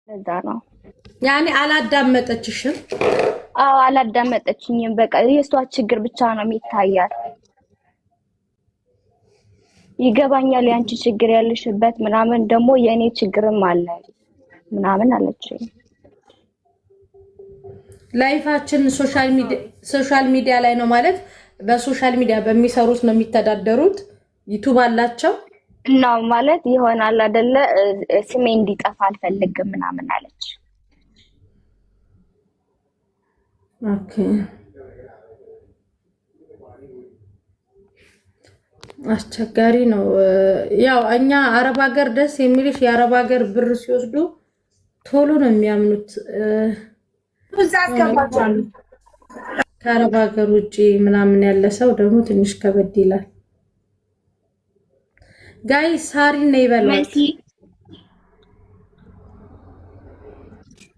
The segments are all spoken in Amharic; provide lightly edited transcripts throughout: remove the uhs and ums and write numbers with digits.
ለዛ ነው ያኔ አላዳመጠችሽም? አዎ አላዳመጠችኝም። በቃ የሷ ችግር ብቻ ነው የሚታያት። ይገባኛል ያንቺ ችግር ያለሽበት ምናምን ደግሞ የኔ ችግርም አለ ምናምን አለችኝ። ላይፋችን ሶሻል ሚዲያ ላይ ነው ማለት በሶሻል ሚዲያ በሚሰሩት ነው የሚተዳደሩት። ዩቲዩብ አላቸው ነው ማለት ይሆናል አይደለ? ስሜ እንዲጠፋ አልፈልግም ምናምን አለች። ኦኬ አስቸጋሪ ነው። ያው እኛ አረብ ሀገር ደስ የሚልሽ የአረብ ሀገር ብር ሲወስዱ ቶሎ ነው የሚያምኑት። ከአረብ ሀገር ውጭ ምናምን ያለ ሰው ደግሞ ትንሽ ከበድ ይላል። ጋይ ሳሪ ነው ይበላል።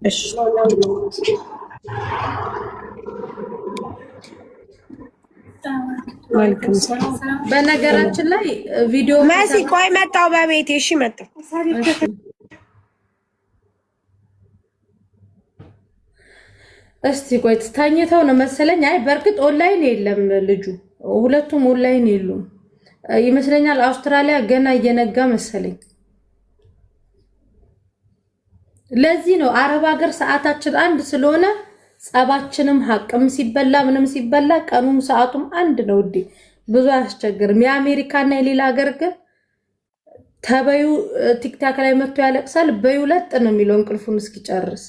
እሺ በነገራችን ላይ ቪዲዮ መሲ ቆይ መጣው በቤቴ። እሺ መጣው። እስቲ ቆይ ተኝተው ነው መሰለኝ። አይ በርግጥ ኦንላይን የለም ልጁ፣ ሁለቱም ኦንላይን የሉም ይመስለኛል። አውስትራሊያ ገና እየነጋ መሰለኝ። ለዚህ ነው አረብ ሀገር ሰዓታችን አንድ ስለሆነ ጸባችንም ሀቅም ሲበላ ምንም ሲበላ ቀኑም ሰዓቱም አንድ ነው። እንዴ ብዙ አያስቸግርም። የአሜሪካና የሌላ ሀገር ግን ተበዩ ቲክታክ ላይ መጥቶ ያለቅሳል። በዩ ለጥ ነው የሚለው እንቅልፉን እስኪጨርስ።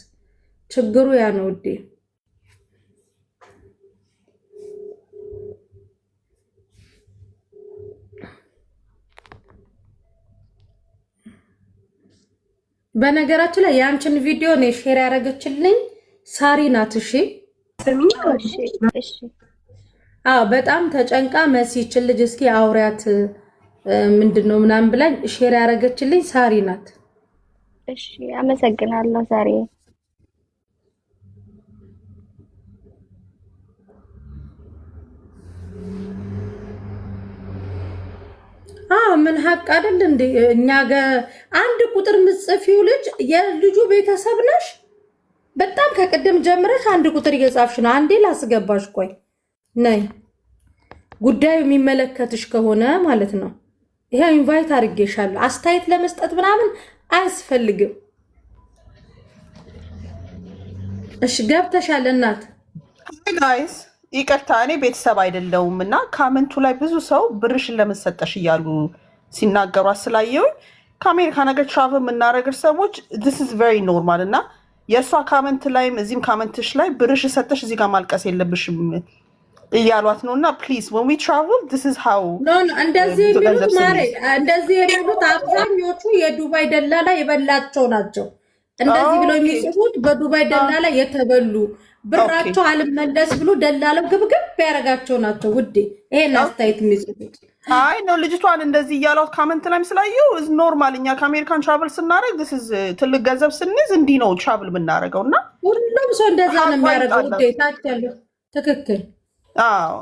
ችግሩ ያ ነው እንዴ። በነገራችን ላይ ያንቺን ቪዲዮ ነው ሼር ያደረገችልኝ ሳሪ ናት። እሺ በጣም ተጨንቃ መሲችን ልጅ እስኪ አውሪያት ምንድነው ምናምን ብላኝ ሼር ያደረገችልኝ ሳሪ ናት። እሺ አመሰግናለሁ ሳሪ። ምን ሀቅ አይደል እንዴ? እኛ ጋር አንድ ቁጥር ምጽፊው ልጅ የልጁ ቤተሰብ ነሽ። በጣም ከቅድም ጀምረሽ አንድ ቁጥር እየጻፍሽ ነው። አንዴ ላስገባሽ። ቆይ ነይ፣ ጉዳዩ የሚመለከትሽ ከሆነ ማለት ነው። ይሄ ኢንቫይት አድርጌሻለሁ። አስተያየት ለመስጠት ምናምን አያስፈልግም። እሺ ገብተሻል እናት። ጋይስ ይቅርታ እኔ ቤተሰብ አይደለሁም እና ካመንቱ ላይ ብዙ ሰው ብርሽን ለምን ሰጠሽ እያሉ ሲናገሩ ስላየሁኝ ከአሜሪካ ነገር ትራቭል የምናደርግ ሰዎች this is very normal እና የእሷ ካመንት ላይም እዚህም ካመንትሽ ላይ ብርሽ ሰጠሽ እዚህ ጋር ማልቀስ የለብሽም እያሏት ነው። እና ፕሊዝ when we travel this is how እንደዚህ የሚሉት ማሬ እንደዚህ የሚሉት አብዛኞቹ የዱባይ ደላላ የበላቸው ናቸው። እንደዚህ ብለው የሚጽፉት በዱባይ ደላላ የተበሉ ብራቸው አልመለስ ብሎ ደላለው ግብግብ ያረጋቸው ናቸው። ውዴ ይሄን አስተያየት የሚጽፉት አይ ነው ልጅቷን እንደዚህ እያሏት ካመንት ላይም ስላየው is normal። እኛ ከአሜሪካን ትራቭል ስናደርግ this is ትልቅ ገንዘብ ስንይዝ እንዲህ ነው ትራቭል የምናደርገው እና ሁሉም ሰው እንደዛ ነው የሚያደርገው። ውዴ ታች ያለው ትክክል።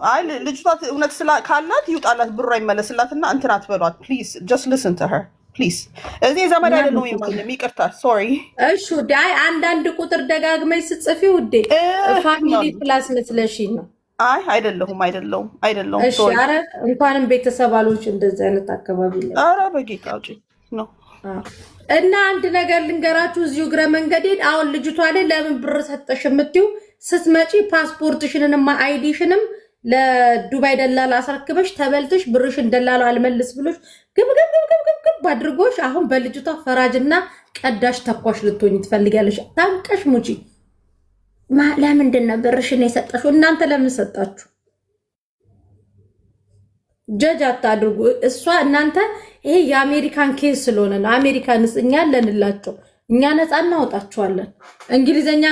አይ ልጅቷ እውነት ካላት ይውጣላት፣ ብሩ አይመለስላትና እንትን አትበሏት ፕሊዝ። just listen to her ፕሊዝ። እዚህ ዘመድ አይደለም ይማንም ይቅርታ ሶሪ። እሺ ውዴ አይ አንዳንድ ቁጥር ደጋግመሽ ስጽፊ ውዴ ፋሚሊ ፕላስ መስለሽኝ ነው። አይ አይደለሁም። እሺ ኧረ እንኳንም ቤተሰብ አሉሽ እንደዚህ አይነት አካባቢ ላይ። ኧረ በጌታ ውጪ ነው። እና አንድ ነገር ልንገራችሁ እዚሁ እግረ መንገዴን አሁን ልጅቷ ላይ ለምን ብር ሰጠሽ የምትይው ስትመጪ ፓስፖርትሽንና አይዲሽንም ለዱባይ ደላላ አስረክበሽ ተበልተሽ ብርሽን ደላላ አልመልስ ብሎሽ ግብግብ አድርጎሽ አሁን በልጅቷ ፈራጅና ቀዳሽ ተኳሽ ልትሆኝ ትፈልጊያለሽ። ታንቀሽ ሙጪ። ለምንድን ነው ብርሽን የሰጠሽው? እናንተ ለምን ሰጣችሁ? ጀጅ አታድርጉ። እሷ እናንተ ይሄ የአሜሪካን ኬስ ስለሆነ ነው። አሜሪካንስ እኛ አለንላቸው፣ እኛ ነፃ እናወጣቸዋለን። እንግሊዘኛ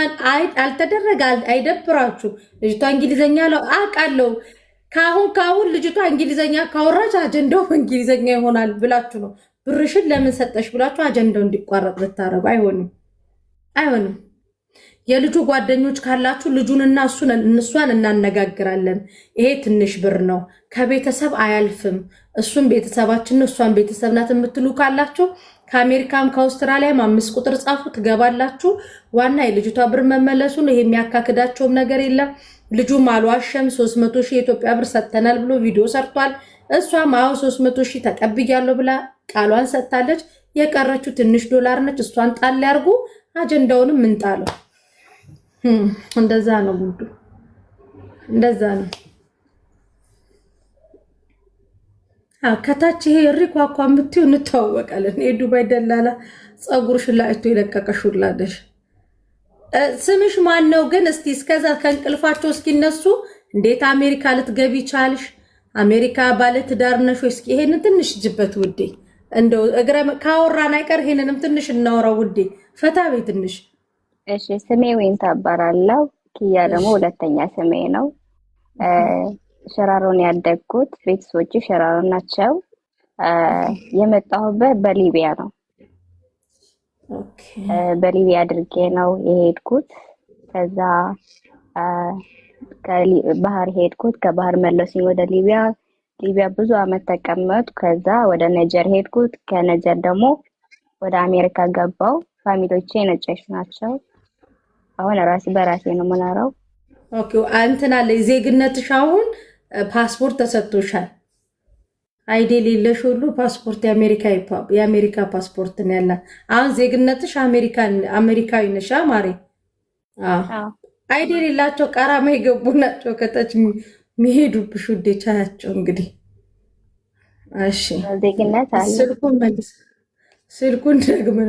አልተደረገ አይደብራችሁ። ልጅቷ እንግሊዘኛ አውቃለሁ። ካሁን ልጅቷ እንግሊዘኛ ካወራች አጀንዳው እንግሊዘኛ ይሆናል ብላችሁ ነው ብርሽን ለምን ሰጠሽ ብላችሁ አጀንዳው እንዲቋረጥ ልታረጉ። አይሆንም። የልጁ ጓደኞች ካላችሁ ልጁንና እሷን እናነጋግራለን። ይሄ ትንሽ ብር ነው፣ ከቤተሰብ አያልፍም፣ እሱም ቤተሰባችን ነው፣ እሷን ቤተሰብ ናት የምትሉ ካላችሁ ከአሜሪካም ከአውስትራሊያም 5 ቁጥር ጻፉ፣ ትገባላችሁ። ዋና የልጅቷ ብር መመለሱ ነው። ይሄ የሚያካክዳቸውም ነገር የለም። ልጁም አልዋሸም። 300 ሺህ የኢትዮጵያ ብር ሰጥተናል ብሎ ቪዲዮ ሰርቷል። እሷም አዎ 300 ሺህ ተቀብያለሁ ብላ ቃሏን ሰጥታለች። የቀረችው ትንሽ ዶላር ነች። እሷን ጣል ያርጉ፣ አጀንዳውንም እንጣለው። እንደዛ ነው ጉዱ፣ እንደዛ ነው። ከታች ይሄ ሪኳኳ የምትይው እንተዋወቃለን። የዱባይ ደላላ ፀጉርሽን ላይቶ የለቀቀሽላደሽ ስምሽ ማን ነው ግን? እስቲ እስከዛ ከእንቅልፋቸው እስኪነሱ እንዴት አሜሪካ ልትገቢ ቻልሽ? አሜሪካ ባለ ትዳር ነሽ ወይ? እስኪ ይሄንን ትንሽ ጅበት ውዴ፣ እንደው እግረ ካወራን አይቀር ይሄንንም ትንሽ እናወራው ውዴ፣ ፈታ በይ ትንሽ። እሺ ስሜ ወይን ታባራለው። ኪያ ደግሞ ሁለተኛ ስሜ ነው። ሸራሮን ያደግኩት፣ ቤተሰቦቼ ሸራሮ ናቸው። የመጣሁበት በሊቢያ ነው። ኦኬ በሊቢያ አድርጌ ነው የሄድኩት። ከዛ ባህር ሄድኩት። ከባህር መለሱኝ ወደ ሊቢያ። ሊቢያ ብዙ አመት ተቀመጥኩ። ከዛ ወደ ነጀር ሄድኩት። ከነጀር ደግሞ ወደ አሜሪካ ገባው። ፋሚሊዎቼ ነጮች ናቸው። አሁን በራሴ ነው የምኖረው። ኦኬ አንተና ለዜግነትሽ አሁን ፓስፖርት ተሰጥቶሻል። አይዲ ሌለሽ ሁሉ ፓስፖርት የአሜሪካ ፓስፖርት ነው ያላት። አሁን ዜግነትሽ አሜሪካዊ ነሽ ማሪ? አዎ አይዲ ሌላቸው ቀራማ የገቡ ናቸው ከታች የሚሄዱብሽ ውዴ። ቻያቸው እንግዲህ እሺ ዜግነት አለ። ስልኩን ደግመን